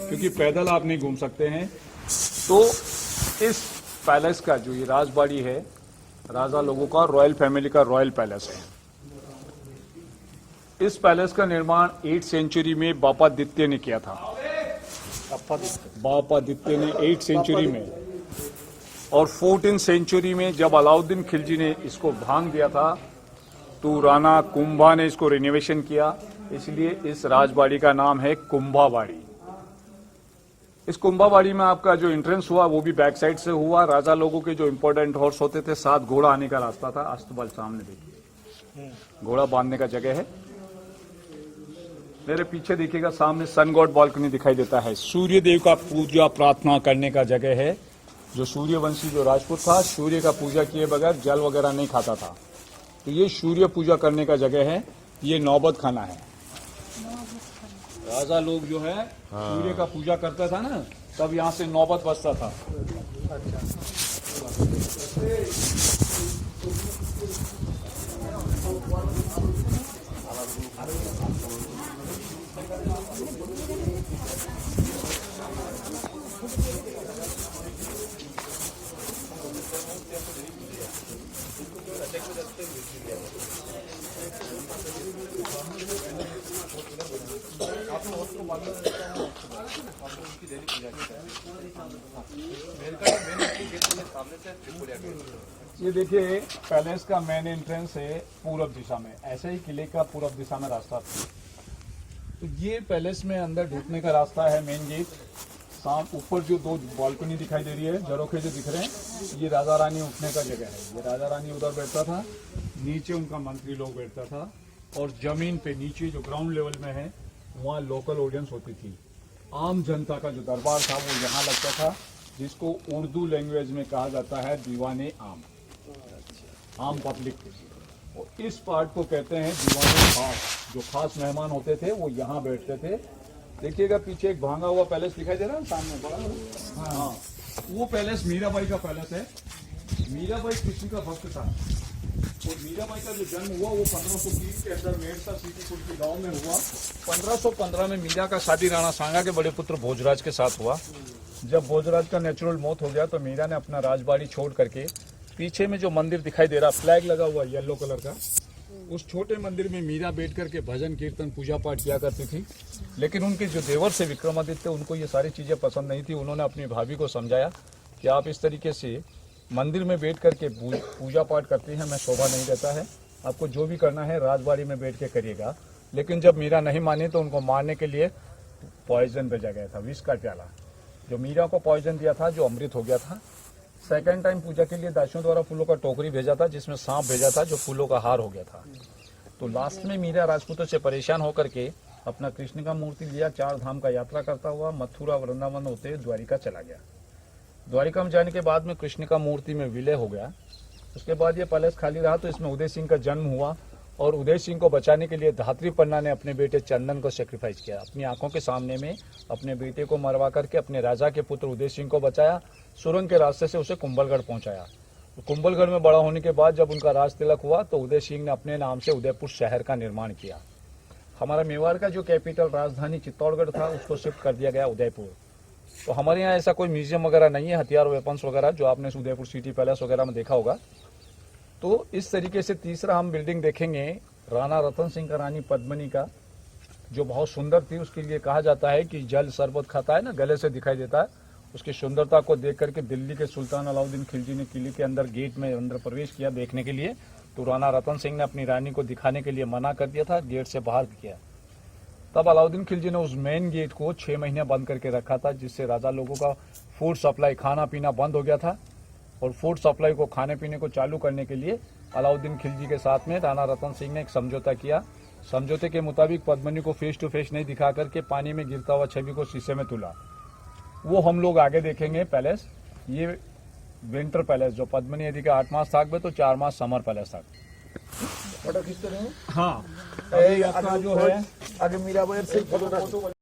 क्योंकि पैदल आप नहीं घूम सकते हैं। तो इस पैलेस का जो ये राजबाड़ी है, राजा लोगों का, रॉयल फैमिली का रॉयल पैलेस है। इस पैलेस का निर्माण 8th सेंचुरी में बापादित्य ने किया था। बापादित्य ने 8th सेंचुरी में, और 14th सेंचुरी में जब अलाउद्दीन खिलजी ने इसको भांग दिया था तो राणा कुंभा ने इसको रिनोवेशन किया, इसलिए इस राजबाड़ी का नाम है कुंभाबाड़ी। इस कुंभाबाड़ी में आपका जो एंट्रेंस हुआ वो भी बैक साइड से हुआ। राजा लोगों के जो इंपॉर्टेंट हॉर्स होते थे, 7 घोड़ा आने का रास्ता था। अस्तबल सामने देखिए, घोड़ा बांधने का जगह है। मेरे पीछे देखिएगा, सामने सन गॉड बालकनी दिखाई देता है। सूर्य देव का पूजा प्रार्थना करने का जगह है। जो सूर्यवंशी जो राजपूत था, सूर्य का पूजा किए बगैर जल वगैरह नहीं खाता था, तो ये सूर्य पूजा करने का जगह है। ये नौबत खाना है। राजा लोग जो है सूर्य का पूजा करता था ना, तब यहाँ से नौबत बजता था। ये देखिए, पैलेस का मेन एंट्रेंस है पूरब दिशा में। ऐसे ही किले का पूरब दिशा में रास्ता था। तो ये पैलेस में अंदर ढुकने का रास्ता है, मेन गेट। ऊपर जो 2 बालकनी दिखाई दे रही है, झरोखे जो दिख रहे हैं, ये राजा रानी उठने का जगह है। ये राजा रानी उधर बैठता था, नीचे उनका मंत्री लोग बैठता था, और जमीन पे नीचे जो ग्राउंड लेवल में है वहाँ लोकल ऑडियंस होती थी। आम जनता का जो दरबार था वो यहाँ लगता था, जिसको उर्दू लैंग्वेज में कहा जाता है दीवाने आम, आम पब्लिक। और इस पार्ट को कहते हैं दीवाने खास। जो खास मेहमान होते थे वो यहाँ बैठते थे। देखिएगा, पीछे एक भांगा हुआ पैलेस दिखाई दे रहा है सामने, बड़ा। हाँ, वो पैलेस मीराबाई का पैलेस है। मीराबाई कृष्ण का भक्त था, और मीराबाई का जो जन्म हुआ वो 1530 के अंदर मेड़ता सीतीपुर के गांव में हुआ। 1515 में मीरा का शादी राणा सांगा के बड़े पुत्र भोजराज के साथ हुआ। जब भोजराज का नेचुरल मौत हो गया तो मीरा ने अपना राजबाड़ी छोड़ करके पीछे में जो मंदिर दिखाई दे रहा, फ्लैग लगा हुआ येलो कलर का, उस छोटे मंदिर में मीरा बैठ करके भजन कीर्तन पूजा पाठ किया करती थी। लेकिन उनके जो देवर से विक्रमादित्य, उनको ये सारी चीज़ें पसंद नहीं थी। उन्होंने अपनी भाभी को समझाया कि आप इस तरीके से मंदिर में बैठ करके पूजा पाठ करती हैं, मैं शोभा नहीं देता है। आपको जो भी करना है राजबाड़ी में बैठ के करिएगा। लेकिन जब मीरा नहीं मानी तो उनको मारने के लिए पॉइजन भेजा गया था, विष का प्याला। जो मीरा को पॉइजन दिया था, जो अमृत हो गया था। सेकेंड टाइम पूजा के लिए दासियों द्वारा फूलों का टोकरी भेजा था, जिसमें सांप भेजा था, जो फूलों का हार हो गया था। तो लास्ट में मीरा राजपूतों से परेशान होकर के अपना कृष्ण का मूर्ति लिया, 4 धाम का यात्रा करता हुआ मथुरा वृंदावन होते द्वारिका चला गया। द्वारिका में जाने के बाद में कृष्ण का मूर्ति में विलय हो गया। उसके बाद ये पैलेस खाली रहा, तो इसमें उदय सिंह का जन्म हुआ, और उदय सिंह को बचाने के लिए धात्री पन्ना ने अपने बेटे चंदन को सेक्रीफाइस किया। अपनी आंखों के सामने में अपने बेटे को मरवा करके अपने राजा के पुत्र उदय सिंह को बचाया। सुरंग के रास्ते से उसे कुंभलगढ़ पहुंचाया। तो कुंभलगढ़ में बड़ा होने के बाद जब उनका राज तिलक हुआ तो उदय सिंह ने अपने नाम से उदयपुर शहर का निर्माण किया। हमारा मेवाड़ का जो कैपिटल राजधानी चित्तौड़गढ़ था, उसको शिफ्ट कर दिया गया उदयपुर। तो हमारे यहाँ ऐसा कोई म्यूजियम वगैरह नहीं है, हथियार वेपन्स वगैरह, जो आपने उदयपुर सिटी पैलेस वगैरह में देखा होगा। तो इस तरीके से तीसरा हम बिल्डिंग देखेंगे राणा रतन सिंह का रानी पद्मिनी का, जो बहुत सुंदर थी। उसके लिए कहा जाता है कि जल शरबत खाता है ना, गले से दिखाई देता है। उसकी सुंदरता को देख करके दिल्ली के सुल्तान अलाउद्दीन खिलजी ने किले के अंदर गेट में अंदर प्रवेश किया देखने के लिए। तो राणा रतन सिंह ने अपनी रानी को दिखाने के लिए मना कर दिया था, गेट से बाहर किया। तब अलाउद्दीन खिलजी ने उस मेन गेट को 6 महीने बंद करके रखा था, जिससे राजा लोगों का फूड सप्लाई, खाना पीना बंद हो गया था। और फूड सप्लाई को, खाने पीने को चालू करने के लिए अलाउद्दीन खिलजी के साथ में राणा रतन सिंह ने एक समझौता किया। समझौते के मुताबिक पद्मिनी को फेस टू फेस नहीं दिखा करके पानी में गिरता हुआ छवि को शीशे में तुला। वो हम लोग आगे देखेंगे पैलेस। ये विंटर पैलेस जो पद्मिनी यदि का 8 मास थाक में, तो 4 मास समर पैलेस था। फोटो खींचते रहे। हाँ, अभी आपका जो है आगे मीराबाई से